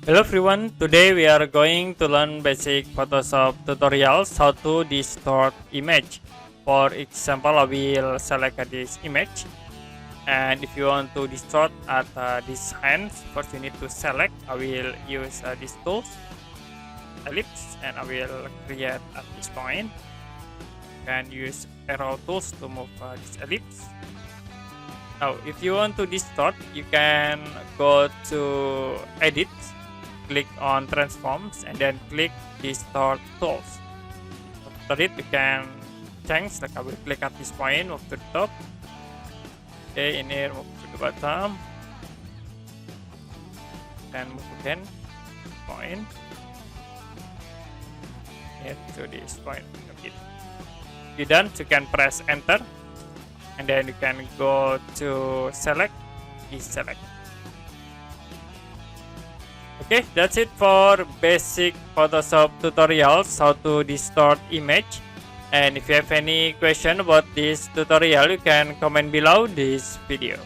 Hello everyone, today we are going to learn basic Photoshop tutorials how to distort image. For example, I will select this image, and if you want to distort at this hand, first you need to select. I will use this tools, ellipse, and I will create at this point. You can use arrow tools to move this ellipse. Now, if you want to distort, you can go to edit, click on transforms, and then click distort tools. After it, you can change, like I will click at this point, move to the top. Okay, in here, move to the bottom. Then move again, point. Here to this point. Okay. You're done, you can press enter. And then you can go to select, deselect. Okay, that's it for basic Photoshop tutorials how to distort image. And if you have any question about this tutorial, you can comment below this video.